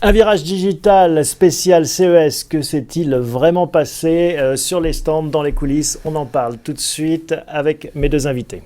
Un virage digital spécial CES, que s'est-il vraiment passé sur les stands, dans les coulisses? On en parle tout de suite avec mes deux invités.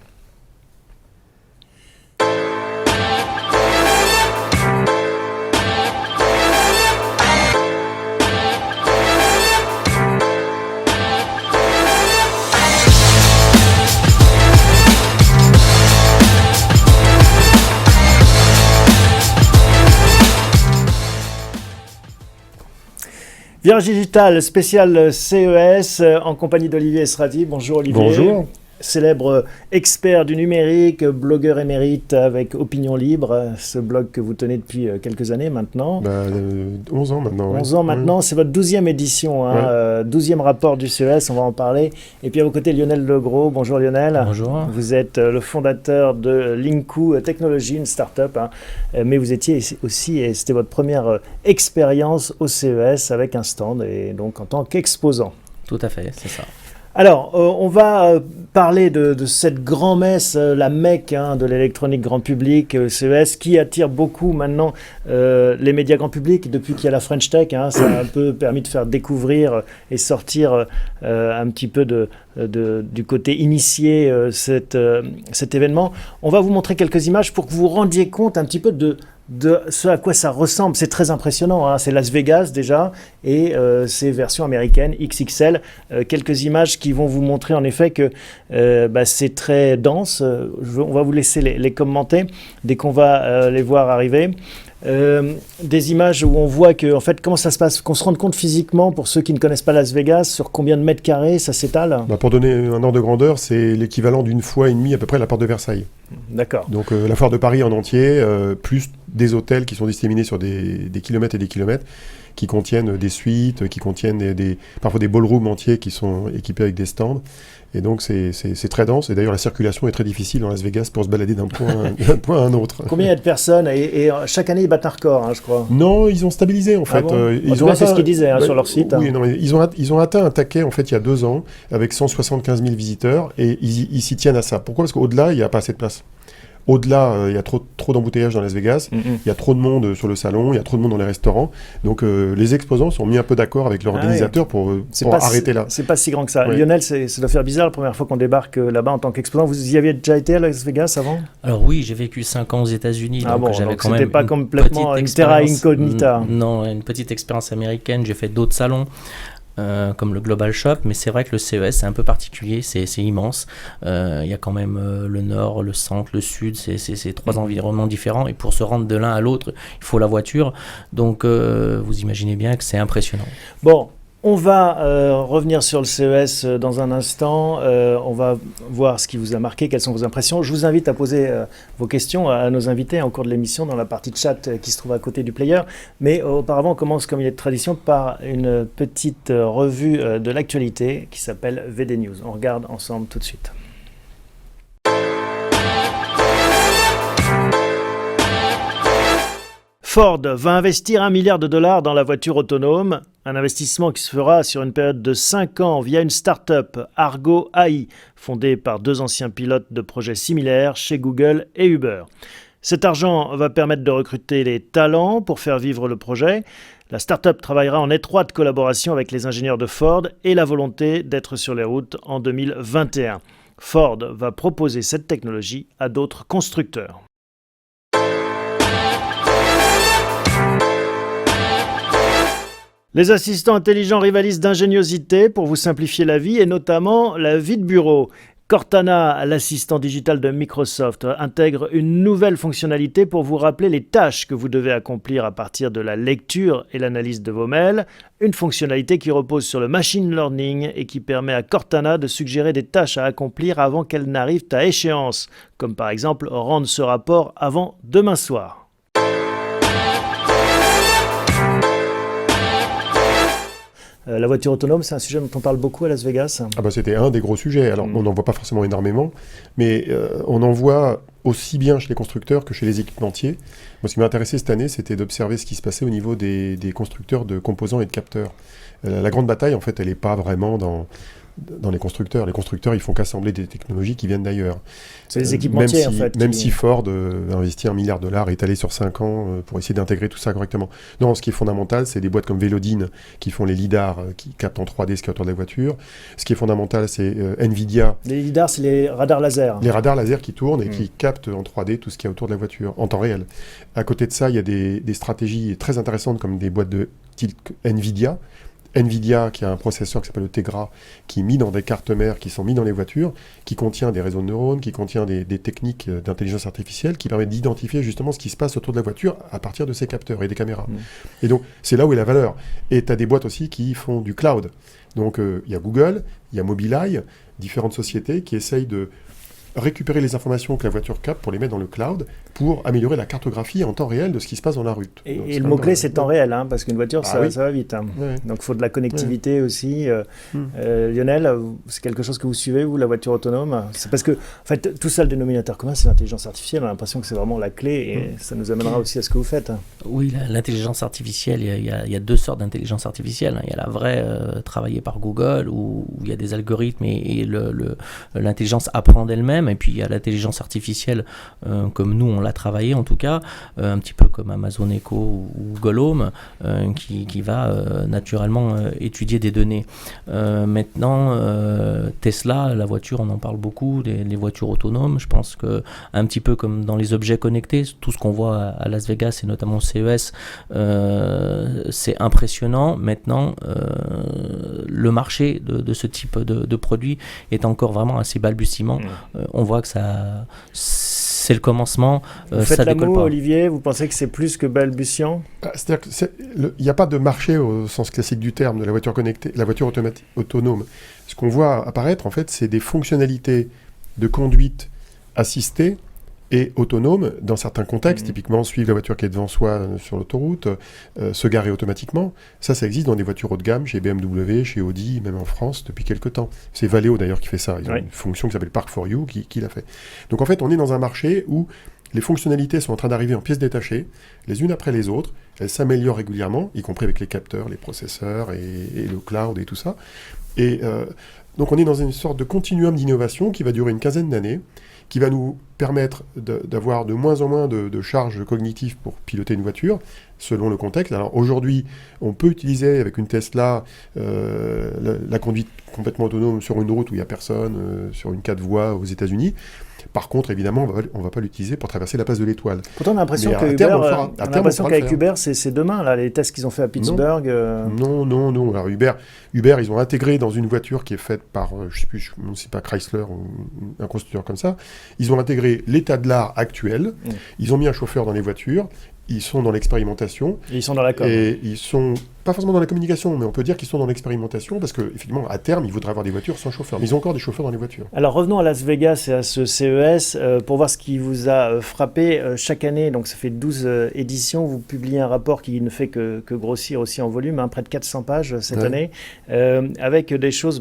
Virage digital spécial CES en compagnie d'Olivier Esrati. Bonjour Olivier. Bonjour. Célèbre expert du numérique, blogueur émérite avec Opinion Libre, ce blog que vous tenez depuis quelques années maintenant. 11 ans maintenant. 11 ans maintenant, c'est votre 12e édition, hein, 12e rapport du CES, on va en parler. Et puis à vos côtés, Lionel Legros. Bonjour Lionel. Bonjour. Vous êtes le fondateur de Linku Technology, une start-up, hein, mais vous étiez aussi, et c'était votre première expérience au CES avec un stand, et donc en tant qu'exposant. Tout à fait, c'est ça. Alors, on va parler de cette grand-messe, la Mecque de l'électronique grand public, CES, qui attire beaucoup maintenant les médias grand public. Depuis qu'il y a la French Tech, ça a un peu permis de faire découvrir et sortir un petit peu du côté initié cet événement. On va vous montrer quelques images pour que vous vous rendiez compte un petit peu de ce à quoi ça ressemble. C'est très impressionnant, c'est Las Vegas déjà, et ces versions américaines XXL. Quelques images qui vont vous montrer en effet que c'est très dense. On va vous laisser les commenter dès qu'on va les voir arriver. Des images où on voit que, en fait, comment ça se passe, qu'on se rende compte physiquement, pour ceux qui ne connaissent pas Las Vegas, sur combien de mètres carrés ça s'étale. Pour donner un ordre de grandeur, c'est l'équivalent d'une fois et demie à peu près la porte de Versailles. D'accord. Donc la foire de Paris en entier, plus des hôtels qui sont disséminés sur des kilomètres et des kilomètres, qui contiennent des suites, qui contiennent parfois des ballrooms entiers qui sont équipés avec des stands. Et donc c'est très dense. Et d'ailleurs la circulation est très difficile dans Las Vegas pour se balader d'un point à un autre. Combien il y a de personnes et chaque année ils battent un record, je crois. Non, ils ont stabilisé en fait. C'est ce qu'ils disaient sur leur site. Oui, non, mais ils ont atteint un taquet en fait il y a 2 ans avec 175 000 visiteurs et ils s'y tiennent à ça. Pourquoi ? Parce qu'au-delà il n'y a pas assez de place. Au-delà, il y a trop d'embouteillages dans Las Vegas, il y a trop de monde sur le salon, il y a trop de monde dans les restaurants. Donc les exposants sont mis un peu d'accord avec l'organisateur pour arrêter là. C'est pas si grand que ça. Oui. Lionel, ça doit faire bizarre la première fois qu'on débarque là-bas en tant qu'exposant. Vous y aviez déjà été à Las Vegas avant ? Alors oui, j'ai vécu 5 ans aux États-Unis, donc j'avais quand même c'était pas complètement une terra incognita. Non, une petite expérience américaine. J'ai fait d'autres salons. Comme le Global Shop, mais c'est vrai que le CES c'est un peu particulier, c'est immense. Il y a quand même le nord, le centre, le sud, c'est 3 environnements différents, et pour se rendre de l'un à l'autre, il faut la voiture. Donc vous imaginez bien que c'est impressionnant. Bon, on va revenir sur le CES dans un instant. On va voir ce qui vous a marqué, quelles sont vos impressions. Je vous invite à poser vos questions à nos invités en cours de l'émission dans la partie de chat qui se trouve à côté du player. Mais auparavant, on commence comme il est de tradition par une petite revue de l'actualité qui s'appelle VD News. On regarde ensemble tout de suite. Ford va investir $1 milliard dans la voiture autonome, un investissement qui se fera sur une période de 5 ans via une start-up, Argo AI, fondée par 2 anciens pilotes de projets similaires chez Google et Uber. Cet argent va permettre de recruter les talents pour faire vivre le projet. La start-up travaillera en étroite collaboration avec les ingénieurs de Ford et la volonté d'être sur les routes en 2021. Ford va proposer cette technologie à d'autres constructeurs. Les assistants intelligents rivalisent d'ingéniosité pour vous simplifier la vie et notamment la vie de bureau. Cortana, l'assistant digital de Microsoft, intègre une nouvelle fonctionnalité pour vous rappeler les tâches que vous devez accomplir à partir de la lecture et l'analyse de vos mails. Une fonctionnalité qui repose sur le machine learning et qui permet à Cortana de suggérer des tâches à accomplir avant qu'elles n'arrivent à échéance, comme par exemple rendre ce rapport avant demain soir. La voiture autonome, c'est un sujet dont on parle beaucoup à Las Vegas. C'était un des gros sujets. Alors, on n'en voit pas forcément énormément, mais on en voit aussi bien chez les constructeurs que chez les équipementiers. Moi, ce qui m'a intéressé cette année, c'était d'observer ce qui se passait au niveau des constructeurs de composants et de capteurs. La grande bataille, en fait, elle n'est pas vraiment dans dans les constructeurs. Les constructeurs, ils font qu'assembler des technologies qui viennent d'ailleurs. C'est les équipementiers, en fait. Même si Ford a investi $1 milliard étalé sur 5 ans pour essayer d'intégrer tout ça correctement. Non, ce qui est fondamental, c'est des boîtes comme Velodyne qui font les lidars, qui captent en 3D ce qui est autour de la voiture. Ce qui est fondamental, c'est Nvidia. Les lidars, c'est les radars laser. Les radars laser qui tournent et qui captent en 3D tout ce qui est autour de la voiture, en temps réel. À côté de ça, il y a des stratégies très intéressantes comme des boîtes de type Nvidia. Nvidia, qui a un processeur qui s'appelle le Tegra, qui est mis dans des cartes mères, qui sont mis dans les voitures, qui contient des réseaux de neurones, qui contient des techniques d'intelligence artificielle, qui permettent d'identifier justement ce qui se passe autour de la voiture à partir de ces capteurs et des caméras. Et donc, c'est là où est la valeur. Et tu as des boîtes aussi qui font du cloud. Donc, il y a Google, il y a Mobileye, différentes sociétés qui essayent de récupérer les informations que la voiture capte pour les mettre dans le cloud pour améliorer la cartographie en temps réel de ce qui se passe dans la route. Et le mot-clé, c'est temps réel, hein, parce qu'une voiture, ça va vite. Hein. Ouais. Donc, il faut de la connectivité aussi. Lionel, c'est quelque chose que vous suivez, vous, la voiture autonome? C'est parce que, en fait, tout ça, le dénominateur commun, c'est l'intelligence artificielle. On a l'impression que c'est vraiment la clé et ça nous amènera aussi à ce que vous faites. Hein. Oui, l'intelligence artificielle, il y a deux sortes d'intelligence artificielle. Il y a la vraie travaillée par Google, où il y a des algorithmes et l'intelligence apprend d'elle-même. Et puis, il y a l'intelligence artificielle, comme nous, on l'a travaillé en tout cas, un petit peu comme Amazon Echo ou Google Home, qui va naturellement étudier des données. Maintenant, Tesla, la voiture, on en parle beaucoup, les voitures autonomes. Je pense que un petit peu comme dans les objets connectés, tout ce qu'on voit à Las Vegas et notamment au CES, c'est impressionnant. Maintenant, le marché de ce type de produit est encore vraiment assez balbutiement. On voit que c'est le commencement, vous faites ça décolle pas. Olivier, vous pensez que c'est plus que balbutiant? C'est-à-dire qu'il n'y a pas de marché au sens classique du terme de la voiture connectée, la voiture autonome. Ce qu'on voit apparaître, en fait, c'est des fonctionnalités de conduite assistée et autonome dans certains contextes, typiquement suivre la voiture qui est devant soi sur l'autoroute, se garer automatiquement. Ça existe dans des voitures haut de gamme, chez BMW, chez Audi, même en France, depuis quelques temps. C'est Valeo d'ailleurs qui fait ça. Ils ont une fonction qui s'appelle Park for You qui l'a fait. Donc en fait, on est dans un marché où les fonctionnalités sont en train d'arriver en pièces détachées, les unes après les autres. Elles s'améliorent régulièrement, y compris avec les capteurs, les processeurs et le cloud et tout ça. Et donc on est dans une sorte de continuum d'innovation qui va durer une quinzaine d'années, qui va nous permettre d'avoir de moins en moins de charges cognitives pour piloter une voiture, selon le contexte. Alors aujourd'hui, on peut utiliser avec une Tesla la conduite complètement autonome sur une route où il n'y a personne, sur une 4 voies aux États-Unis. Par contre, évidemment, on ne va pas l'utiliser pour traverser la place de l'Étoile. Pourtant, on a l'impression qu'avec Uber, c'est demain, là, les tests qu'ils ont fait à Pittsburgh. Non. Alors Uber, ils ont intégré dans une voiture qui est faite par, je ne sais plus, c'est pas Chrysler ou un constructeur comme ça, ils ont intégré l'état de l'art actuel, ils ont mis un chauffeur dans les voitures, ils sont dans l'expérimentation. Et ils sont dans la com. Et ils sont pas forcément dans la communication, mais on peut dire qu'ils sont dans l'expérimentation parce qu'effectivement, à terme, ils voudraient avoir des voitures sans chauffeur. Mais ils ont encore des chauffeurs dans les voitures. Alors revenons à Las Vegas et à ce CES pour voir ce qui vous a frappé. Chaque année, donc ça fait 12 éditions, vous publiez un rapport qui ne fait que grossir aussi en volume, près de 400 pages cette année, avec des choses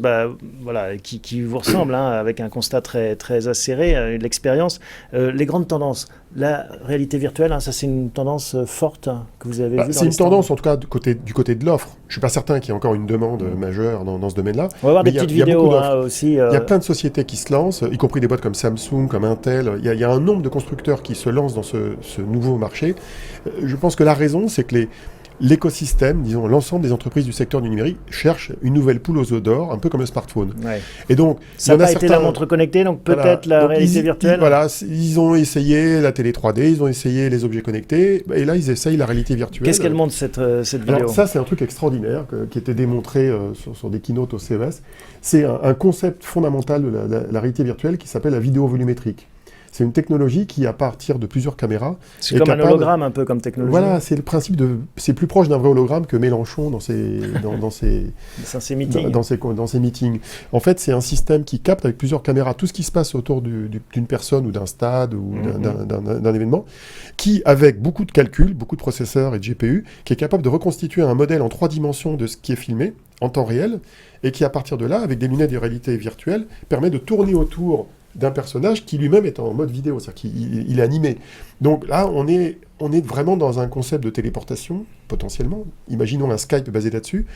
qui vous ressemblent, avec un constat très, très acéré, l'expérience. Les grandes tendances. La réalité virtuelle, ça c'est une tendance forte que vous avez vue. C'est une tendance, en tout cas, du côté de l'offre. Je ne suis pas certain qu'il y ait encore une demande majeure dans ce domaine-là. On va voir des petites vidéos aussi. Il y a plein de sociétés qui se lancent, y compris des boîtes comme Samsung, comme Intel. Il y a un nombre de constructeurs qui se lancent dans ce nouveau marché. Je pense que la raison, c'est que l'écosystème, disons l'ensemble des entreprises du secteur du numérique cherchent une nouvelle poule aux œufs d'or, un peu comme le smartphone. Et donc, ça n'a pas été la montre connectée, donc peut-être la réalité virtuelle. Ils ont essayé la télé 3D, ils ont essayé les objets connectés, et là ils essayent la réalité virtuelle. Qu'est-ce qu'elle montre cette vidéo? Alors, ça c'est un truc extraordinaire qui était démontré sur des keynotes au CES. C'est un concept fondamental de la réalité virtuelle qui s'appelle la vidéo volumétrique. C'est une technologie qui, à partir de plusieurs caméras... C'est comme un hologramme, un peu comme technologie. Voilà, c'est le principe c'est plus proche d'un vrai hologramme que Mélenchon dans ses meetings. En fait, c'est un système qui capte avec plusieurs caméras tout ce qui se passe autour d'une personne ou d'un stade ou d'un événement, qui, avec beaucoup de calculs, beaucoup de processeurs et de GPU, qui est capable de reconstituer un modèle en 3 dimensions de ce qui est filmé, en temps réel, et qui, à partir de là, avec des lunettes de réalité virtuelle, permet de tourner autour d'un personnage qui lui-même est en mode vidéo, c'est-à-dire qu'il est animé. Donc là, on est vraiment dans un concept de téléportation, potentiellement. Imaginons un Skype basé là-dessus.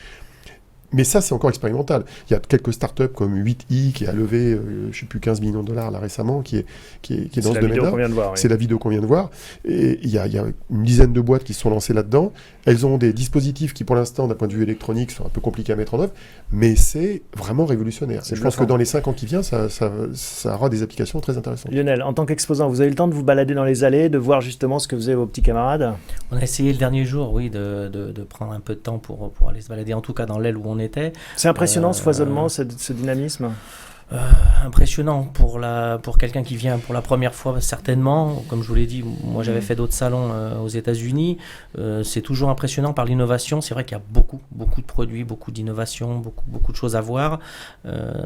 Mais ça, c'est encore expérimental. Il y a quelques startups comme 8i qui a levé, je ne sais plus, 15 millions de dollars là, récemment, qui est dans ce domaine-là. C'est la vidéo qu'on vient de voir. Et il y a une dizaine de boîtes qui se sont lancées là-dedans. Elles ont des dispositifs qui, pour l'instant, d'un point de vue électronique, sont un peu compliqués à mettre en œuvre, mais c'est vraiment révolutionnaire. Je pense que dans les 5 ans qui viennent, ça aura des applications très intéressantes. Lionel, en tant qu'exposant, vous avez eu le temps de vous balader dans les allées, de voir justement ce que faisaient vos petits camarades? On a essayé le dernier jour, oui, de prendre un peu de temps pour aller se balader, en tout cas dans l'aile où on était. C'est impressionnant ce foisonnement, ce dynamisme. Impressionnant pour quelqu'un qui vient pour la première fois, certainement. Comme je vous l'ai dit, moi j'avais fait d'autres salons aux États-Unis. C'est toujours impressionnant par l'innovation. C'est vrai qu'il y a beaucoup de produits, beaucoup d'innovations, beaucoup de choses à voir.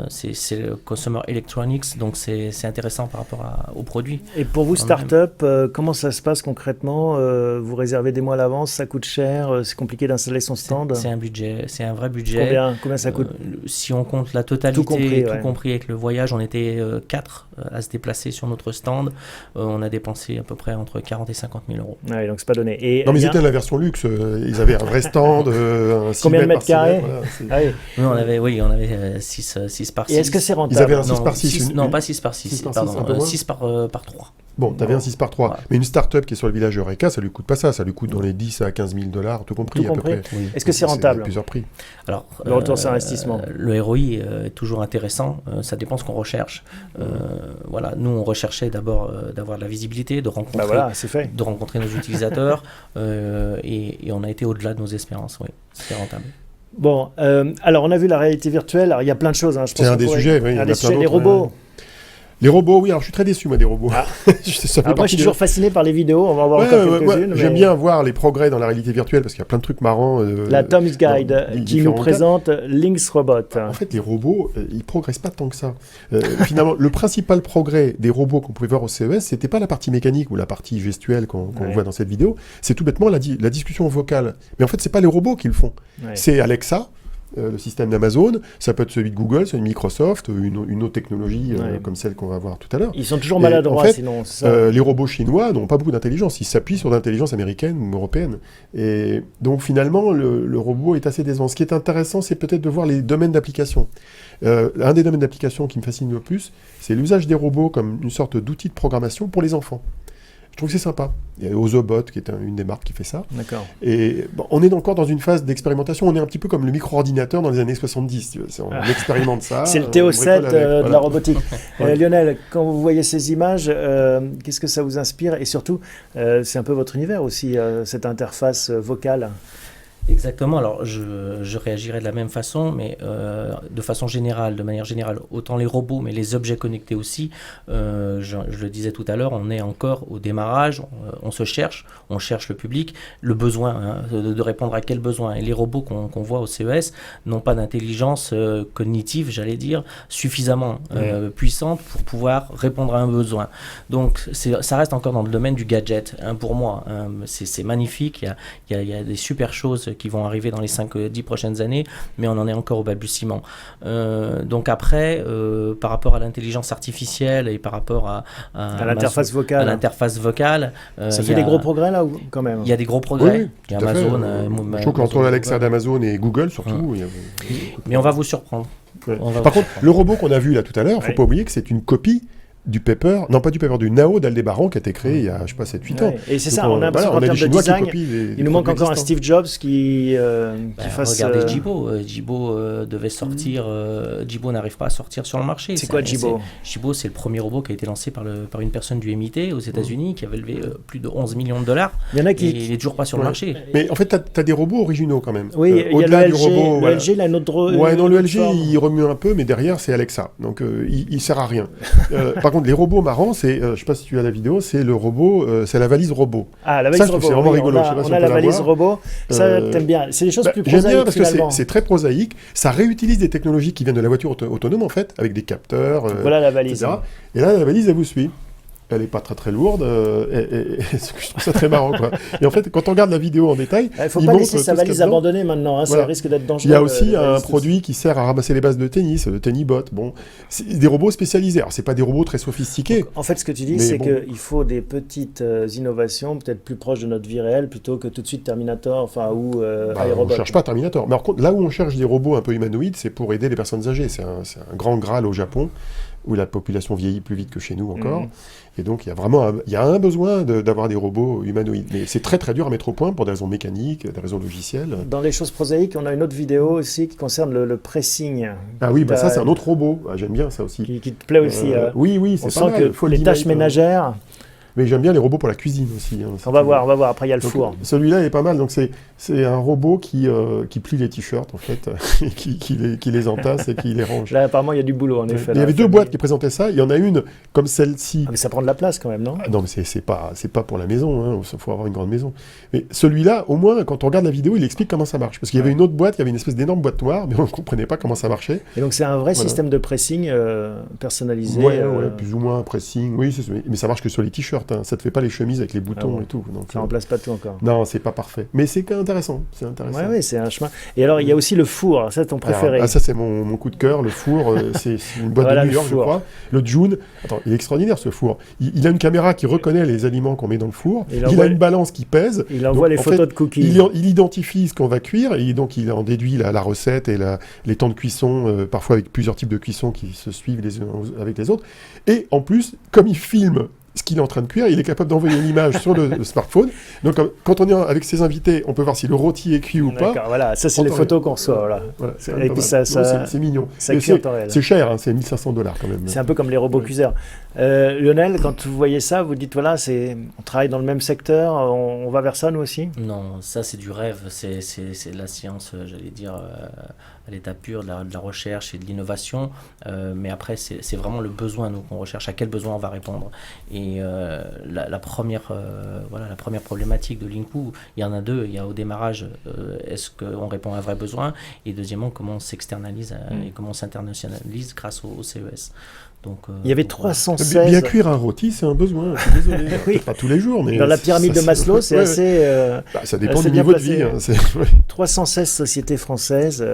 C'est le Consumer Electronics, donc c'est intéressant par rapport aux produits. Et pour vous, start-up, comment ça se passe concrètement? Vous réservez des mois à l'avance, ça coûte cher, c'est compliqué d'installer son stand? C'est un budget, c'est un vrai budget. Combien ça coûte? Si on compte la totalité, tout compris avec le voyage, on était 4 à se déplacer sur notre stand. On a dépensé à peu près entre 40 et 50 000 euros. Ouais, donc c'est pas donné. Et non, mais ils étaient à la version luxe. Ils avaient un vrai stand. Combien de mètres carrés? On avait 6 par 6. Et est-ce que c'est rentable? Ils avaient un 6 par 6. Non, pas 6 par 6. Pardon, 6 par 3. Bon, tu avais un 6 par 3. Ouais. Mais une start-up qui est sur le village Eureka, ça lui coûte pas ça. Ça lui coûte dans les 10 à 15 000 dollars, tout compris à peu près. Oui. Est-ce que c'est rentable? Plusieurs prix. Alors, le retour sur investissement. Le ROI est toujours intéressant. Ça dépend ce qu'on recherche. Voilà, nous, on recherchait d'abord d'avoir de la visibilité, de rencontrer nos utilisateurs. Et on a été au-delà de nos espérances. Oui, c'était rentable. Bon, alors on a vu la réalité virtuelle. Alors, il y a plein de choses. Hein, c'est un des sujets. Oui, les robots. Les robots, oui, alors je suis très déçu, moi, des robots. Moi, je suis toujours fasciné par les vidéos. On va en voir encore quelques-unes. J'aime bien voir les progrès dans la réalité virtuelle parce qu'il y a plein de trucs marrants. La Tom's Guide qui nous présente Lynx Robot. En fait, les robots, ils progressent pas tant que ça. Finalement, le principal progrès des robots qu'on pouvait voir au CES, c'était pas la partie mécanique ou la partie gestuelle qu'on voit dans cette vidéo. C'est tout bêtement la discussion vocale. Mais en fait, c'est pas les robots qui le font. C'est Alexa. Le système d'Amazon, ça peut être celui de Google, celui de Microsoft, une autre technologie comme celle qu'on va voir tout à l'heure. Ils sont toujours maladroits, en fait, sinon. Les robots chinois n'ont pas beaucoup d'intelligence, ils s'appuient sur l'intelligence américaine ou européenne. Et donc finalement, le robot est assez décevant. Ce qui est intéressant, c'est peut-être de voir les domaines d'application. Un des domaines d'application qui me fascine le plus, c'est l'usage des robots comme une sorte d'outil de programmation pour les enfants. Je trouve que c'est sympa. Il y a Ozobot, qui est une des marques qui fait ça. D'accord. Et on est encore dans une phase d'expérimentation. On est un petit peu comme le micro-ordinateur dans les années 70. On expérimente ça. C'est le TO7 de la robotique. Lionel, quand vous voyez ces images, qu'est-ce que ça vous inspire? Et surtout, c'est un peu votre univers aussi, cette interface vocale. Exactement, alors je réagirais de la même façon, mais de façon générale, de manière générale, autant les robots, mais les objets connectés aussi. Je le disais tout à l'heure, on est encore au démarrage, on cherche le public, le besoin, de répondre à quel besoin. Et les robots qu'on voit au CES n'ont pas d'intelligence cognitive, j'allais dire, suffisamment puissante pour pouvoir répondre à un besoin. Donc ça reste encore dans le domaine du gadget, pour moi. C'est magnifique, il y a des super choses qui vont arriver dans les 5-10 prochaines années, mais on en est encore au balbutiement. Donc après, par rapport à l'intelligence artificielle et par rapport à l'interface vocale, ça fait des gros progrès là, quand même. Il y a des gros progrès. Oui, il y a Amazon. Je trouve qu'entre Alexa d'Amazon et Google, surtout. Mais on va vous surprendre. Par contre, le robot qu'on a vu là tout à l'heure, il ne faut pas oublier que c'est une copie du Nao d'Aldébaran qui a été créé il y a, je sais pas, 7-8 ans. Et c'est ça, on a l'impression qu'en termes de design, il nous manque encore un Steve Jobs qui fasse... Regardez Jibo. Jibo devait sortir... Jibo n'arrive pas à sortir sur le marché. C'est quoi Jibo? Jibo, c'est le premier robot qui a été lancé par une personne du MIT aux États-Unis qui avait levé plus de 11 millions de dollars. Il y en a qui... il n'est toujours pas sur le marché. Mais en fait, tu as des robots originaux quand même. Oui, il y a le LG. Le LG, il a une autre... Ouais, non, le LG, il remue un peu, mais derrière, c'est Alexa. Donc, il sert à rien. Par contre, les robots marrants, c'est, je sais pas si tu as la vidéo, c'est le robot, c'est la valise robot. Ah, la valise robot. C'est vraiment rigolo. On a la valise robot. Ça, t'aimes bien. C'est des choses plus prosaïques. J'aime bien parce que c'est très prosaïque. Ça réutilise des technologies qui viennent de la voiture autonome, en fait, avec des capteurs. Voilà la valise. Etc. Et là, la valise, elle vous suit. elle est pas très lourde, je trouve ça très marrant, quoi. Et en fait, quand on regarde la vidéo en détail, il faut pas laisser sa valise abandonnée maintenant, hein, voilà. Ça risque d'être dangereux. Il y a aussi un produit qui sert à ramasser les bases de tennis, le Tennibot. Bon, c'est des robots spécialisés. Alors, c'est pas des robots très sophistiqués. Donc, en fait, ce que tu dis, c'est qu'il faut des petites innovations, peut-être plus proches de notre vie réelle, plutôt que tout de suite Terminator, enfin, ou iRobot. On cherche pas Terminator. Mais par contre, là où on cherche des robots un peu humanoïdes, c'est pour aider les personnes âgées. C'est un grand Graal au Japon, où la population vieillit plus vite que chez nous encore. Et donc, il y a un besoin d'avoir des robots humanoïdes. Mais c'est très dur à mettre au point pour des raisons mécaniques, des raisons logicielles. Dans les choses prosaïques, on a une autre vidéo aussi qui concerne le pressing. Ah oui, ça c'est un autre robot. Ah, j'aime bien ça aussi. Qui te plaît aussi. Oui, c'est pas mal. Que les tâches ménagères... Mais j'aime bien les roboos pour la cuisine aussi. Hein, on va voir. Après, il y a le four. Celui-là est pas mal. Donc, c'est un robot qui plie les t-shirts, en fait, et qui les entasse et qui les range. Là, apparemment, il y a du boulot, en effet. Il y avait deux boîtes qui présentaient ça. Il y en a une comme celle-ci. Ah, mais ça prend de la place quand même, non? Non, mais c'est pas pour la maison. Hein. Il faut avoir une grande maison. Mais celui-là, au moins, quand on regarde la vidéo, il explique comment ça marche. Parce qu'il y avait une autre boîte, il y avait une espèce d'énorme boîte noire, mais on ne comprenait pas comment ça marchait. Et donc, c'est un vrai système de pressing personnalisé. Ouais, plus ou moins un pressing. Oui, mais ça marche que sur les t-shirts. Hein. Ça te fait pas les chemises avec les boutons et tout. Donc, ça remplace pas tout encore. Non, c'est pas parfait. Mais c'est intéressant. Oui, c'est un chemin. Et alors, il y a aussi le four. Alors, ça, c'est ton préféré. Ça, c'est mon coup de cœur. Le four, c'est une boîte de New York, je crois. Le June. Attends, il est extraordinaire, ce four. Il a une caméra qui reconnaît les aliments qu'on met dans le four. Il a une balance qui pèse. Il envoie les photos de cookies. Il identifie ce qu'on va cuire et donc il en déduit la recette et les temps de cuisson, parfois avec plusieurs types de cuisson qui se suivent les uns avec les autres. Et en plus, comme il filme ce qu'il est en train de cuire, il est capable d'envoyer une image sur le smartphone. Donc, quand on est avec ses invités, on peut voir si le rôti est cuit ou pas. D'accord, voilà, ça c'est les photos qu'on reçoit. Voilà. Et puis c'est mignon. Ça cuit en temps réel. C'est cher, hein, c'est $1 500 quand même. C'est un peu comme les robots cuiseurs. Lionel, quand vous voyez ça, vous dites voilà, on travaille dans le même secteur, on va vers ça nous aussi? Non, ça c'est du rêve, c'est de la science, j'allais dire, à l'état pur, de la recherche et de l'innovation. Mais après, c'est vraiment le besoin nous qu'on recherche, à quel besoin on va répondre. Et la première problématique de Linku, il y en a deux. Il y a au démarrage, est-ce qu'on répond à un vrai besoin? Et deuxièmement, comment on s'externalise et comment on s'internationalise grâce au CES. Donc, il y avait 316... Bien cuire un rôti, c'est un besoin, je suis désolé. Oui. Pas tous les jours, mais... Dans la pyramide de Maslow, c'est assez... ça dépend du niveau de vie. Hein, 316 sociétés françaises...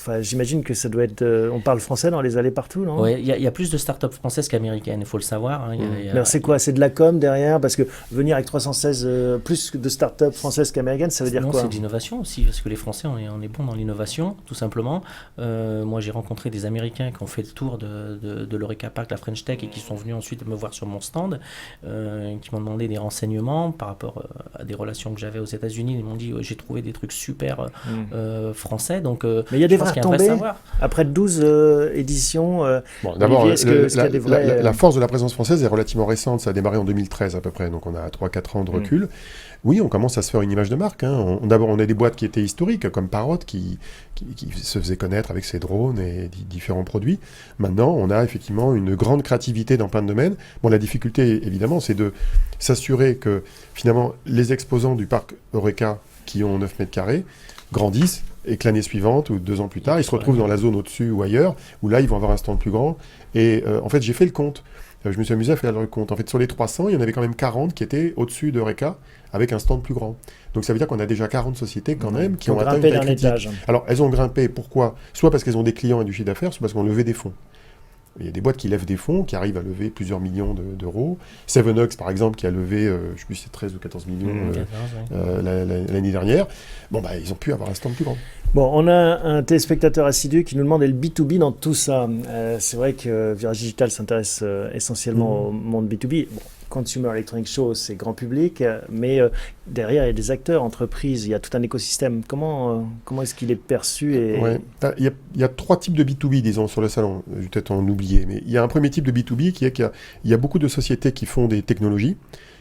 Enfin, j'imagine que ça doit être... on parle français dans les allées partout, non? Oui, il y a plus de startups françaises qu'américaines, il faut le savoir. Hein. Mais c'est quoi? C'est de la com derrière? Parce que venir avec 316 plus de startups françaises qu'américaines, ça veut dire quoi? C'est de l'innovation aussi, parce que les Français, on est bons dans l'innovation, tout simplement. Moi, j'ai rencontré des Américains qui ont fait le tour de l'Eureka Park, la French Tech, et qui sont venus ensuite me voir sur mon stand, qui m'ont demandé des renseignements par rapport à des relations que j'avais aux États-Unis. Ils m'ont dit, j'ai trouvé des trucs super français, donc... Mais il y a des vrais retombées après 12 éditions. Bon, d'abord, la force de la présence française est relativement récente. Ça a démarré en 2013 à peu près, donc on a 3-4 ans de recul. Oui, on commence à se faire une image de marque. Hein. D'abord, on a des boîtes qui étaient historiques, comme Parrot, qui se faisait connaître avec ses drones et différents produits. Maintenant, on a effectivement une grande créativité dans plein de domaines. Bon, la difficulté, évidemment, c'est de s'assurer que, finalement, les exposants du parc Eureka, qui ont 9 mètres carrés, grandissent, et que l'année suivante, ou 2 ans plus tard, ils se retrouvent dans la zone au-dessus ou ailleurs, où là, ils vont avoir un stand plus grand. Et en fait, j'ai fait le compte. Je me suis amusé à faire le compte. En fait, sur les 300, il y en avait quand même 40 qui étaient au-dessus d'Eureka, avec un stand plus grand. Donc ça veut dire qu'on a déjà 40 sociétés quand même qui ont atteint une taille critique. Alors, elles ont grimpé, pourquoi? Soit parce qu'elles ont des clients et du chiffre d'affaires, soit parce qu'on levait des fonds. Il y a des boîtes qui lèvent des fonds, qui arrivent à lever plusieurs millions d'euros. Sevenox, par exemple, qui a levé, je ne sais plus si c'est 13 ou 14 millions l'année dernière. Bon, bah, ils ont pu avoir un stand plus grand. Bon, on a un téléspectateur assidu qui nous demande le B2B dans tout ça. C'est vrai que Virage Digital s'intéresse essentiellement au monde B2B. Bon, Consumer Electronics Show, c'est grand public, mais derrière, il y a des acteurs, entreprises, il y a tout un écosystème. Comment est-ce qu'il est perçu Il y a 3 types de B2B, disons, sur le salon. Je vais peut-être en oublier, mais il y a un premier type de B2B qui est qu'il y a beaucoup de sociétés qui font des technologies,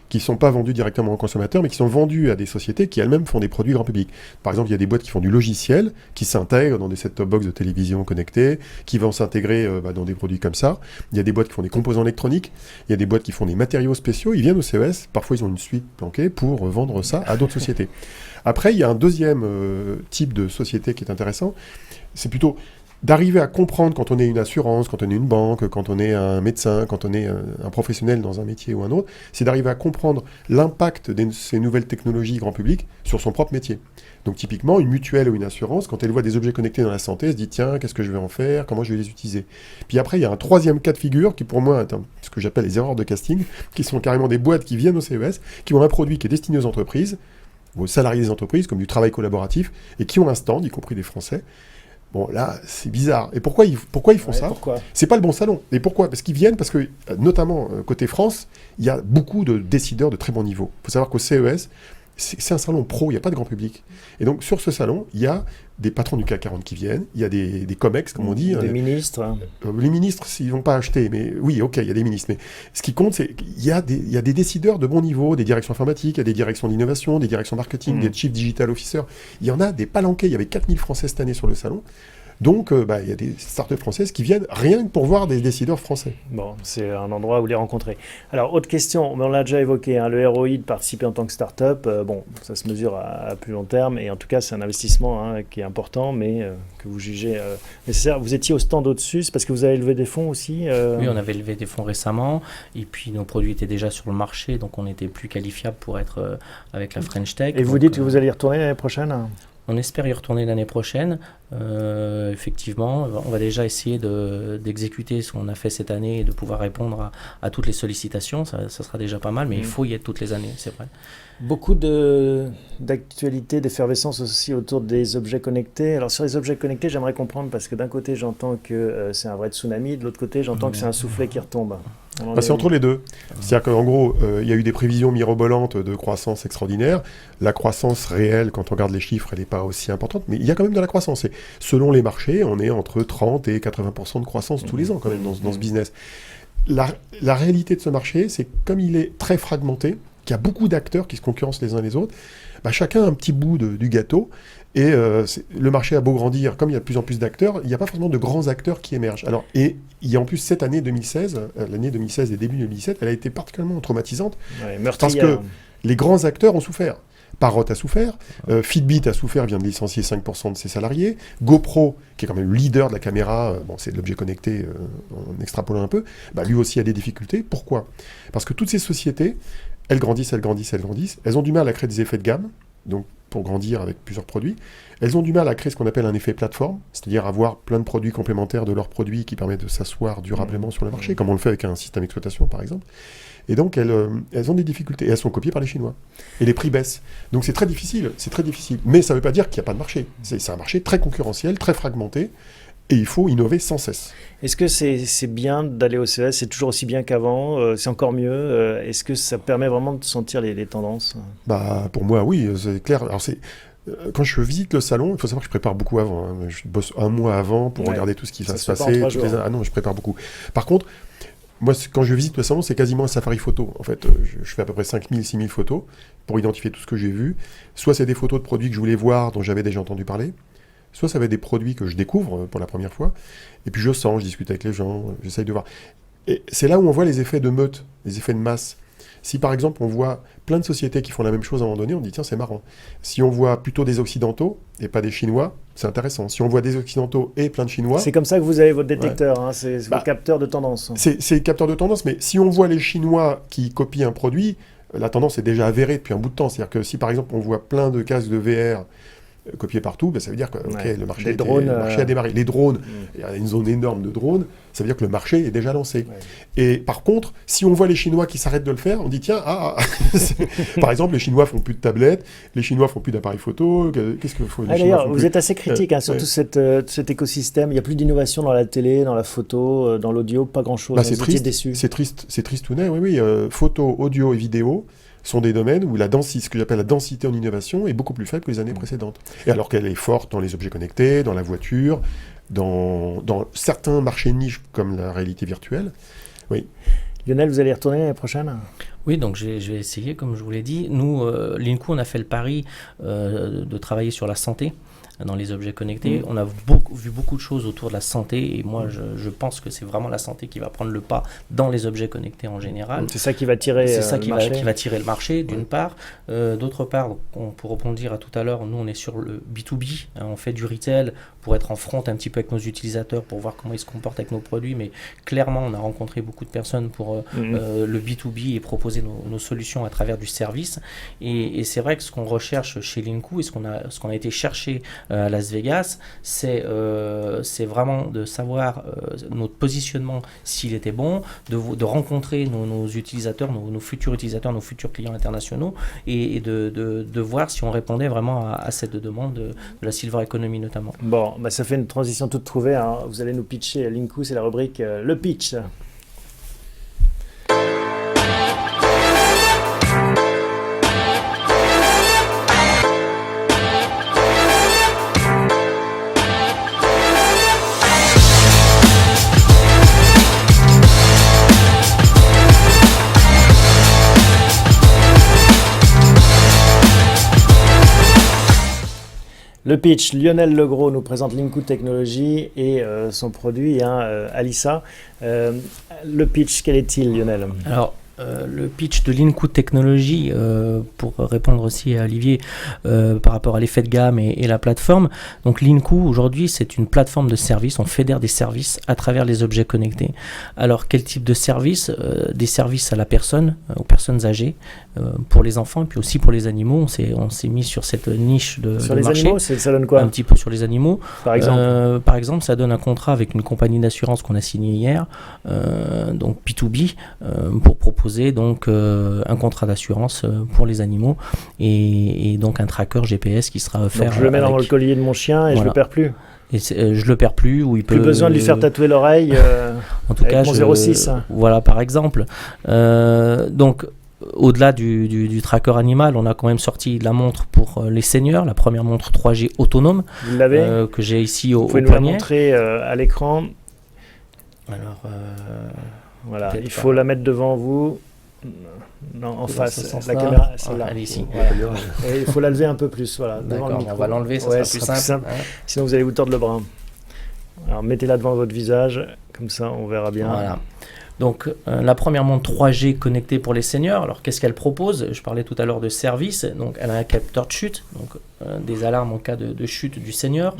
qui ne sont pas vendus directement aux consommateurs, mais qui sont vendus à des sociétés qui elles-mêmes font des produits grand public. Par exemple, il y a des boîtes qui font du logiciel, qui s'intègrent dans des set-top box de télévision connectés, qui vont s'intégrer dans des produits comme ça. Il y a des boîtes qui font des composants électroniques, il y a des boîtes qui font des matériaux spéciaux, ils viennent au CES, parfois ils ont une suite planquée pour vendre ça à d'autres sociétés. Après, il y a un deuxième type de société qui est intéressant, c'est plutôt d'arriver à comprendre quand on est une assurance, quand on est une banque, quand on est un médecin, quand on est un professionnel dans un métier ou un autre, c'est d'arriver à comprendre l'impact de ces nouvelles technologies grand public sur son propre métier. Donc typiquement, une mutuelle ou une assurance, quand elle voit des objets connectés dans la santé, elle se dit tiens, qu'est-ce que je vais en faire, comment je vais les utiliser. Puis après, il y a un troisième cas de figure qui pour moi est ce que j'appelle les erreurs de casting, qui sont carrément des boîtes qui viennent au CES, qui ont un produit qui est destiné aux entreprises, aux salariés des entreprises, comme du travail collaboratif, et qui ont un stand, y compris des Français. Bon, là, c'est bizarre. Et pourquoi ils font ça ? Pourquoi ? C'est pas le bon salon. Et pourquoi ? Parce qu'ils viennent, parce que, notamment côté France, il y a beaucoup de décideurs de très bon niveau. Il faut savoir qu'au CES, c'est un salon pro, il n'y a pas de grand public. Et donc, sur ce salon, il y a des patrons du CAC 40 qui viennent, il y a des COMEX, comme on dit. Des ministres. Les ministres, ils ne vont pas acheter, mais oui, ok, il y a des ministres. Mais ce qui compte, c'est qu'il y a des décideurs de bon niveau, des directions informatiques, il y a des directions d'innovation, des directions marketing, des chief digital officers. Il y en a des palanquets, il y avait 4000 Français cette année sur le salon. Donc, il y a des startups françaises qui viennent rien que pour voir des décideurs français. Bon, c'est un endroit où les rencontrer. Alors, autre question, on l'a déjà évoqué, hein, le ROI de participer en tant que startup, bon, ça se mesure à plus long terme, et en tout cas, c'est un investissement qui est important, mais que vous jugez nécessaire. Vous étiez au stand au-dessus, c'est parce que vous avez levé des fonds aussi Oui, on avait levé des fonds récemment, et puis nos produits étaient déjà sur le marché, donc on était plus qualifiable pour être avec la French Tech. Et vous dites que vous allez y retourner l'année prochaine ? On espère y retourner l'année prochaine. Effectivement, on va déjà essayer d'exécuter ce qu'on a fait cette année et de pouvoir répondre à toutes les sollicitations. Ça sera déjà pas mal, mais il faut y être toutes les années, c'est vrai. Beaucoup d'actualité, d'effervescence aussi autour des objets connectés. Alors sur les objets connectés, j'aimerais comprendre, parce que d'un côté, j'entends que c'est un vrai tsunami, de l'autre côté, j'entends que c'est un soufflet qui retombe. C'est entre les deux. C'est-à-dire qu'en gros, il y a eu des prévisions mirobolantes de croissance extraordinaire. La croissance réelle, quand on regarde les chiffres, elle n'est pas aussi importante, mais il y a quand même de la croissance. Et selon les marchés, on est entre 30 et 80% de croissance tous les ans quand même dans ce business. La réalité de ce marché, c'est comme il est très fragmenté, qu'il y a beaucoup d'acteurs qui se concurrencent les uns les autres, chacun a un petit bout du gâteau. Et le marché a beau grandir, comme il y a de plus en plus d'acteurs, il n'y a pas forcément de grands acteurs qui émergent. Alors, et il y a en plus cette année 2016, l'année 2016 et début 2017, elle a été particulièrement traumatisante, parce que les grands acteurs ont souffert. Parrot a souffert, Fitbit a souffert, vient de licencier 5% de ses salariés, GoPro, qui est quand même le leader de la caméra, c'est de l'objet connecté, en extrapolant un peu, lui aussi a des difficultés. Pourquoi ? Parce que toutes ces sociétés, elles grandissent, elles ont du mal à créer des effets de gamme, donc pour grandir avec plusieurs produits. Elles ont du mal à créer ce qu'on appelle un effet plateforme, c'est-à-dire avoir plein de produits complémentaires de leurs produits qui permettent de s'asseoir durablement sur le marché, comme on le fait avec un système d'exploitation par exemple. Et donc elles ont des difficultés, et elles sont copiées par les Chinois. Et les prix baissent. Donc c'est très difficile. Mais ça ne veut pas dire qu'il n'y a pas de marché. C'est un marché très concurrentiel, très fragmenté, et il faut innover sans cesse. Est-ce que c'est bien d'aller au CES ? C'est toujours aussi bien qu'avant ? C'est encore mieux ? Est-ce que ça permet vraiment de sentir les tendances ? Pour moi, oui, c'est clair. Alors, quand je visite le salon, il faut savoir que je prépare beaucoup avant. Hein. Je bosse un mois avant pour regarder tout ce qui va se passer. Ah non, je prépare beaucoup. Par contre, moi, quand je visite le salon, c'est quasiment un safari photo. En fait, je fais à peu près 5000, 6000 photos pour identifier tout ce que j'ai vu. Soit c'est des photos de produits que je voulais voir, dont j'avais déjà entendu parler. Soit ça va être des produits que je découvre pour la première fois, et puis je sens, je discute avec les gens, j'essaye de voir. Et c'est là où on voit les effets de meute, les effets de masse. Si par exemple on voit plein de sociétés qui font la même chose à un moment donné, on dit tiens c'est marrant. Si on voit plutôt des Occidentaux et pas des Chinois, c'est intéressant. Si on voit des Occidentaux et plein de Chinois... C'est comme ça que vous avez votre détecteur, hein, c'est votre capteur de tendance. C'est capteur de tendance, mais si on voit les Chinois qui copient un produit, la tendance est déjà avérée depuis un bout de temps. C'est-à-dire que si par exemple on voit plein de casques de VR copiés partout, ça veut dire que le marché a démarré. Les drones, il y a une zone énorme de drones, ça veut dire que le marché est déjà lancé. Et par contre, si on voit les Chinois qui s'arrêtent de le faire, on dit tiens, par exemple, les Chinois font plus de tablettes, les Chinois font plus d'appareils photo, qu'est-ce qu'il faut D'ailleurs, vous êtes assez critique sur tout cet écosystème, il n'y a plus d'innovation dans la télé, dans la photo, dans l'audio, pas grand-chose. C'est triste, déçu. C'est triste tout net, oui. Photo, audio et vidéo sont des domaines où ce que j'appelle la densité en innovation est beaucoup plus faible que les années précédentes. Et alors qu'elle est forte dans les objets connectés, dans la voiture, dans certains marchés niches comme la réalité virtuelle. Oui. Lionel, vous allez y retourner l'année prochaine ? Oui, donc je vais essayer, comme je vous l'ai dit. Nous, Linku, on a fait le pari de travailler sur la santé. dans les objets connectés. Mmh. On a vu beaucoup de choses autour de la santé, et moi je pense que c'est vraiment la santé qui va prendre le pas dans les objets connectés en général. C'est ça qui va tirer C'est ça le qui marché. va tirer le marché, d'une part. D'autre part, pour rebondir à tout à l'heure, nous on est sur le B2B, hein, on fait du retail pour être en front un petit peu avec nos utilisateurs, pour voir comment ils se comportent avec nos produits, mais clairement on a rencontré beaucoup de personnes pour le B2B et proposer nos solutions à travers du service. Et c'est vrai que ce qu'on recherche chez Linku et ce qu'on a été chercher à Las Vegas, c'est vraiment de savoir notre positionnement, s'il était bon, de rencontrer nos utilisateurs, nos futurs utilisateurs, nos futurs clients internationaux, et de voir si on répondait vraiment à cette demande de la Silver Economy notamment. Bon, bah ça fait une transition toute trouvée. Hein. Vous allez nous pitcher Linku, c'est la rubrique le pitch. Le pitch, Lionel Legros nous présente Linku Technologies et son produit, Alissa. Le pitch, quel est-il, Lionel ? Alors, le pitch de Linku Technologies, pour répondre aussi à Olivier par rapport à l'effet de gamme et la plateforme. Donc Linku aujourd'hui c'est une plateforme de services, on fédère des services à travers les objets connectés. Alors quel type de services ? Des services à la personne, aux personnes âgées, pour les enfants et puis aussi pour les animaux. On s'est mis sur cette niche de sur les marché. Animaux, ça donne quoi ? Un petit peu sur les animaux. Par exemple Par exemple, ça donne un contrat avec une compagnie d'assurance qu'on a signé hier, donc P2B, pour proposer donc un contrat d'assurance pour les animaux et donc un tracker GPS qui sera offert. Donc je le mets dans le collier de mon chien et je le perds plus. Et je le perds plus, ou il plus peut. Besoin de lui faire tatouer l'oreille. En tout cas, mon 06. Voilà, par exemple. Donc au-delà du tracker animal, on a quand même sorti la montre pour les seniors, la première montre 3G autonome. Vous l'avez que j'ai ici au poignet. Vous pouvez nous la montrer à l'écran. Alors, voilà, il faut la mettre devant vous. Non, en face, la là. caméra, celle-là. Elle est ici. Voilà. Et il faut la lever un peu plus, voilà. D'accord, on va l'enlever, ça sera plus simple. Hein. Sinon, vous allez vous tordre le bras. Alors, mettez-la devant votre visage, comme ça, on verra bien. Voilà. Donc, la première montre 3G connectée pour les seniors. Alors, qu'est-ce qu'elle propose ? Je parlais tout à l'heure de service. Donc, elle a un capteur de chute, donc des alarmes en cas de chute du senior,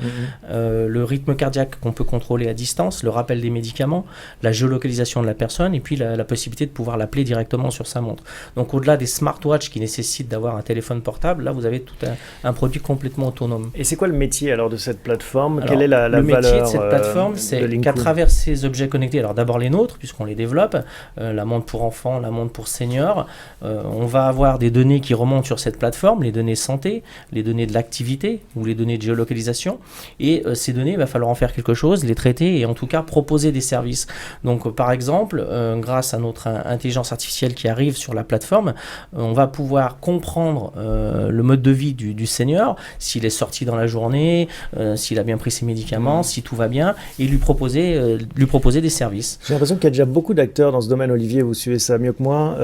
le rythme cardiaque qu'on peut contrôler à distance, le rappel des médicaments, la géolocalisation de la personne et puis la possibilité de pouvoir l'appeler directement sur sa montre. Donc, au-delà des smartwatches qui nécessitent d'avoir un téléphone portable, là, vous avez tout un produit complètement autonome. Et c'est quoi le métier alors de cette plateforme ? Alors, quelle est la valeur ? Le métier de cette plateforme, c'est qu'à travers ces objets connectés, alors d'abord les nôtres, puisqu'on les développe, la montre pour enfants, la montre pour seniors, on va avoir des données qui remontent sur cette plateforme, les données santé, les données de l'activité ou les données de géolocalisation, et ces données, il va falloir en faire quelque chose, les traiter et en tout cas proposer des services. Donc par exemple, grâce à notre intelligence artificielle qui arrive sur la plateforme, on va pouvoir comprendre le mode de vie du senior, s'il est sorti dans la journée, s'il a bien pris ses médicaments, si tout va bien, et lui proposer des services. J'ai l'impression qu'il y a déjà beaucoup d'acteurs dans ce domaine. Olivier, vous suivez ça mieux que moi.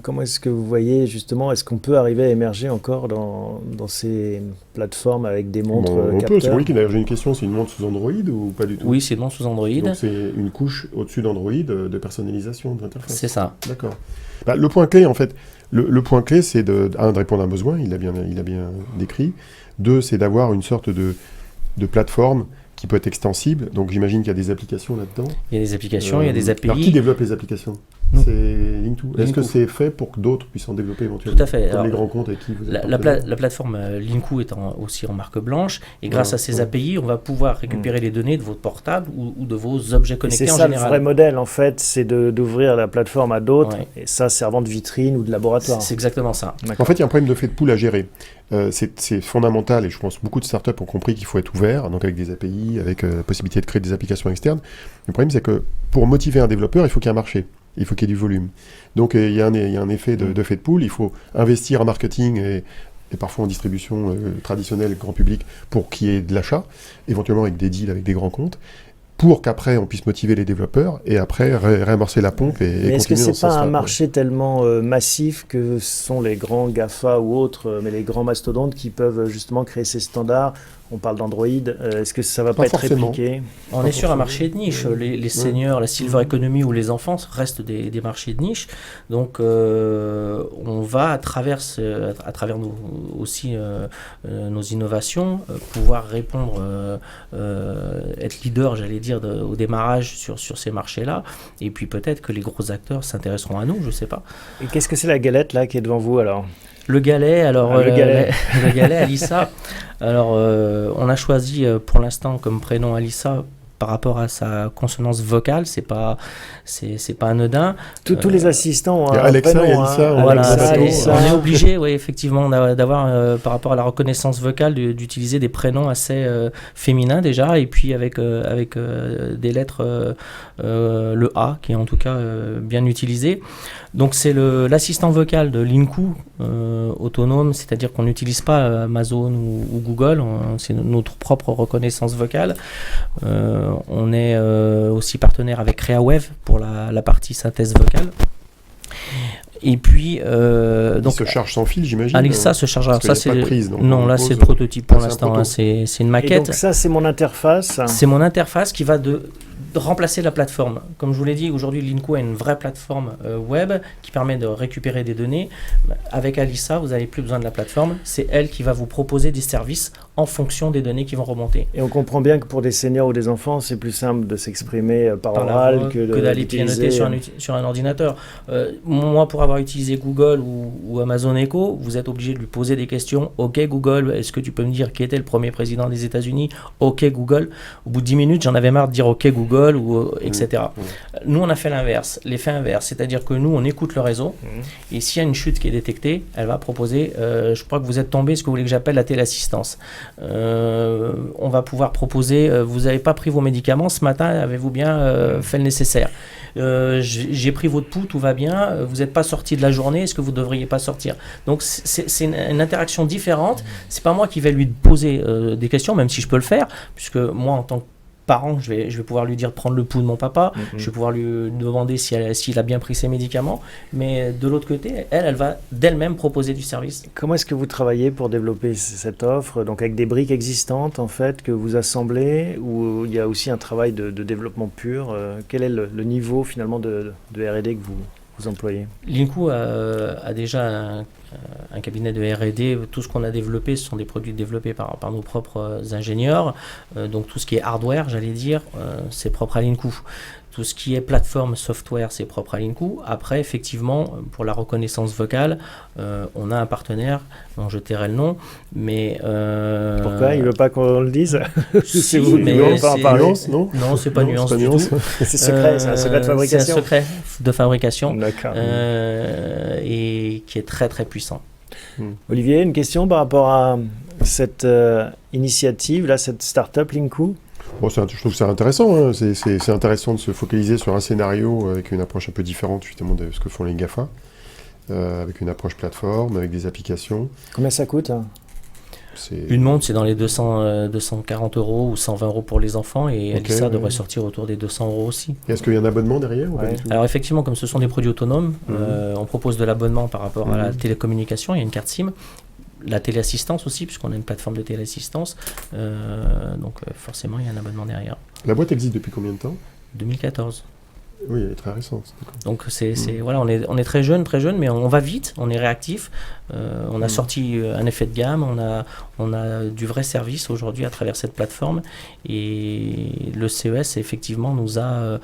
Comment est-ce que vous voyez justement, est-ce qu'on peut arriver à émerger encore dans ces plateforme avec des montres capteurs. C'est pour lui d'ailleurs j'ai une question, c'est une montre sous Android ou pas du tout ? Oui, c'est une montre sous Android. Donc c'est une couche au-dessus d'Android de personnalisation de l'interface. C'est ça. D'accord. Bah, le point clé en fait, le point clé c'est de répondre à un besoin, il a bien décrit. 2, c'est d'avoir une sorte de plateforme qui peut être extensible. Donc j'imagine qu'il y a des applications là-dedans. Il y a des applications, il y a des API. Alors qui développe les applications ? C'est Linku. Est-ce que c'est fait pour que d'autres puissent en développer éventuellement ? Tout à fait. Comme Alors, les grands comptes avec qui vous êtes la plateforme Linku est aussi en marque blanche et grâce à ces API, on va pouvoir récupérer les données de votre portable ou de vos objets connectés en général. C'est ça le vrai modèle en fait, c'est d'ouvrir la plateforme à d'autres et ça servant de vitrine ou de laboratoire. C'est exactement ça. En fait, il y a un problème de fait de pool à gérer. C'est fondamental et je pense que beaucoup de startups ont compris qu'il faut être ouvert, donc avec des API, avec la possibilité de créer des applications externes. Le problème, c'est que pour motiver un développeur, il faut qu'il y ait un marché. Il faut qu'il y ait du volume. Donc il y a un effet de fait de pool. Il faut investir en marketing et parfois en distribution traditionnelle grand public pour qu'il y ait de l'achat, éventuellement avec des deals avec des grands comptes. pour qu'après on puisse motiver les développeurs et après réamorcer la pompe et Mais continuer est-ce que dans c'est ce pas sens-là. un marché tellement massif que ce sont les grands GAFA ou autres, mais les grands mastodontes qui peuvent justement créer ces standards? On parle d'Android, est-ce que ça va pas être forcément. répliqué? On est sur un marché de niche. Les seniors, la silver economy ou les enfants restent des marchés de niche. Donc, on va à travers nos innovations pouvoir répondre, être leader, j'allais dire, au démarrage sur ces marchés-là. Et puis peut-être que les gros acteurs s'intéresseront à nous, je sais pas. Et qu'est-ce que c'est la galette là qui est devant vous alors? Le galet, alors le galet. le galet Alissa. Alors on a choisi pour l'instant comme prénom Alissa par rapport à sa consonance vocale, c'est pas anodin. Tous les assistants ont un Alexa prénom, et Alissa, hein. Voilà, Alexa, on est obligé, oui, effectivement, d'avoir par rapport à la reconnaissance vocale d'utiliser des prénoms assez féminins déjà, et puis avec des lettres le A qui est en tout cas bien utilisé. Donc c'est l'assistant vocal de Linku autonome, c'est-à-dire qu'on n'utilise pas Amazon ou Google, c'est notre propre reconnaissance vocale. On est aussi partenaire avec ReaWave pour la partie synthèse vocale. Et puis Donc, il se charge sans fil, j'imagine. Alissa se chargera. Parce qu'il Ça, y a pas de prise, donc non, on là pose- c'est le prototype pour c'est un l'instant. proto. C'est une Et maquette. donc ça c'est mon interface. C'est mon interface qui va de remplacer la plateforme. Comme je vous l'ai dit, aujourd'hui, Linku a une vraie plateforme web qui permet de récupérer des données. Avec Alissa, vous n'avez plus besoin de la plateforme. C'est elle qui va vous proposer des services en fonction des données qui vont remonter. Et on comprend bien que pour des seniors ou des enfants, c'est plus simple de s'exprimer par Par la oral voix, que d'aller pianoter sur un ordinateur. Moi, pour avoir utilisé Google ou Amazon Echo, vous êtes obligé de lui poser des questions. Ok Google, est-ce que tu peux me dire qui était le premier président des États-Unis? Ok Google. Au bout de 10 minutes, j'en avais marre de dire ok Google, etc. Nous, on a fait l'inverse, l'effet inverse. C'est-à-dire que nous, on écoute le réseau et s'il y a une chute qui est détectée, elle va proposer, je crois que vous êtes tombé, ce que vous voulez que j'appelle la téléassistance. On va pouvoir proposer, vous n'avez pas pris vos médicaments ce matin, avez-vous bien fait le nécessaire? J'ai pris votre pouls, tout va bien, vous n'êtes pas sorti de la journée, est-ce que vous ne devriez pas sortir? Donc c'est une interaction différente, c'est pas moi qui vais lui poser des questions, même si je peux le faire, puisque moi en tant que parent, je vais pouvoir lui dire de prendre le pouls de mon papa, je vais pouvoir lui demander s'il a bien pris ses médicaments, mais de l'autre côté, elle va d'elle-même proposer du service. Comment est-ce que vous travaillez pour développer cette offre? Donc avec des briques existantes en fait que vous assemblez, ou il y a aussi un travail de développement pur? Quel est le niveau finalement de R&D que vous employez? Linku a déjà un cabinet de R&D. Tout ce qu'on a développé, ce sont des produits développés par nos propres ingénieurs. Donc tout ce qui est hardware, j'allais dire, c'est propre à Linku. Tout ce qui est plateforme software, c'est propre à Linku. Après, effectivement, pour la reconnaissance vocale, on a un partenaire, dont je tairai le nom, mais... Pourquoi il ne veut pas qu'on le dise? Si, C'est vous qui mais ne voulez pas en parler? Nuance, non? Non, c'est pas Non, nuance c'est pas du nuance. tout. C'est secret, c'est un secret de fabrication. C'est un secret de fabrication D'accord. et qui est très très puissant. Olivier, une question par rapport à cette initiative, là, cette start-up Linku? Bon, je trouve que c'est intéressant. Hein. C'est intéressant de se focaliser sur un scénario avec une approche un peu différente justement de ce que font les GAFA, avec une approche plateforme, avec des applications. Combien ça coûte hein? Une montre, c'est dans les 240 euros ou 120 euros pour les enfants, et Ok, Alissa ouais. devrait sortir autour des 200 euros aussi. Et est-ce qu'il y a un abonnement derrière ou pas Ouais. du tout? Alors effectivement, comme ce sont des produits autonomes, on propose de l'abonnement par rapport à la télécommunication, il y a une carte SIM. La téléassistance aussi, puisqu'on a une plateforme de téléassistance. Donc forcément, il y a un abonnement derrière. La boîte existe depuis combien de temps? 2014. Oui, elle est très récente. D'accord. Donc voilà, on est très jeune, mais on va vite, on est réactif. On a sorti un effet de gamme, on a du vrai service aujourd'hui à travers cette plateforme, et le CES effectivement nous a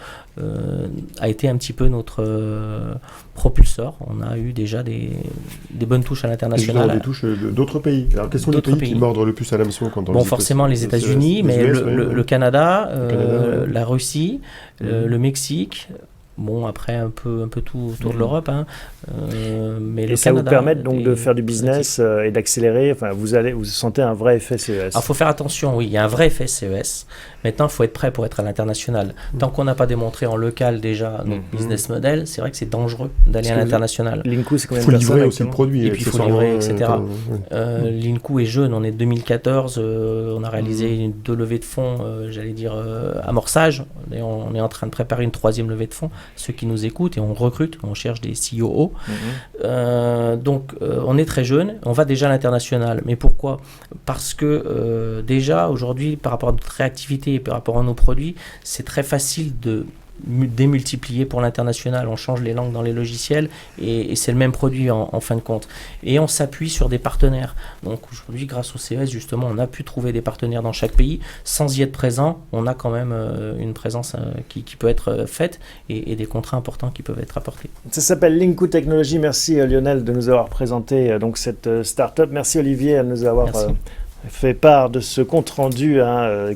été un petit peu notre propulseur. On a eu déjà des bonnes touches à Et l'international. justement, des touches d'autres pays. Alors, quels sont les D'autres pays qui pays. mordent le plus à l'hameçon quand on Bon, visite forcément le les CES? États-Unis, Les mais US, le Canada, Canada, ouais. la Russie, le Mexique. Bon, après, un peu tout autour de l'Europe. Hein. Mais et ça vous permet donc de faire du business et d'accélérer. Enfin, vous sentez un vrai effet CES. Il faut faire attention, oui, il y a un vrai effet CES. Maintenant, il faut être prêt pour être à l'international. Tant qu'on n'a pas démontré en local déjà notre business model, c'est vrai que c'est dangereux d'aller à l'international. Linku, c'est combien de personnes? Il faut livrer aussi le produit. Et puis il faut livrer, etc. Linku est jeune, on est 2014, on a réalisé 2 levées de fonds, amorçage. Et on est en train de préparer une 3e levée de fonds. Ceux qui nous écoutent, et on recrute, on cherche des COO. Donc on est très jeune, on va déjà à l'international. Mais pourquoi? Parce que déjà aujourd'hui, par rapport à notre réactivité et par rapport à nos produits, c'est très facile de démultiplier pour l'international. On change les langues dans les logiciels et c'est le même produit en fin de compte. Et on s'appuie sur des partenaires. Donc aujourd'hui, grâce au CES, justement, on a pu trouver des partenaires dans chaque pays. Sans y être présent, on a quand même une présence qui peut être faite et des contrats importants qui peuvent être apportés. Ça s'appelle Linku Technologies. Merci Lionel de nous avoir présenté donc cette start-up. Merci Olivier de nous avoir fait part de ce compte-rendu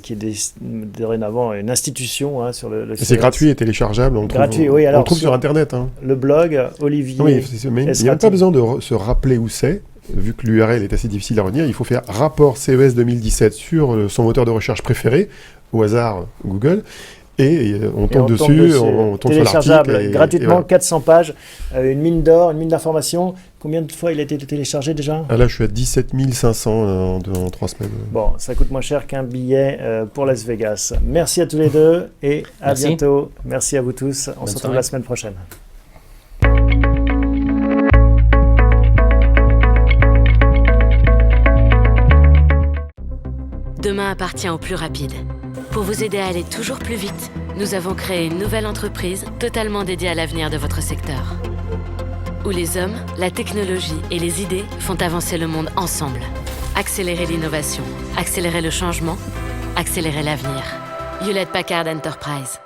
qui est dorénavant une institution sur le CES. C'est gratuit et téléchargeable, on le trouve sur Internet. Hein. Le blog, Olivier. Oui, mais il n'y a pas besoin de se rappeler où c'est, vu que l'URL est assez difficile à retenir. Il faut faire rapport CES 2017 sur son moteur de recherche préféré, au hasard Google. Et on tombe dessus, on tombe sur l'article. Gratuitement, voilà. 400 pages, une mine d'or, une mine d'informations. Combien de fois il a été téléchargé déjà ? Là, je suis à 17 500 en 3 semaines. Bon, ça coûte moins cher qu'un billet pour Las Vegas. Merci à tous les deux et à bientôt. Merci à vous tous. On se retrouve la semaine prochaine. Demain appartient aux plus rapides. Pour vous aider à aller toujours plus vite, nous avons créé une nouvelle entreprise totalement dédiée à l'avenir de votre secteur. Où les hommes, la technologie et les idées font avancer le monde ensemble. Accélérer l'innovation, accélérer le changement, accélérer l'avenir. Hewlett Packard Enterprise.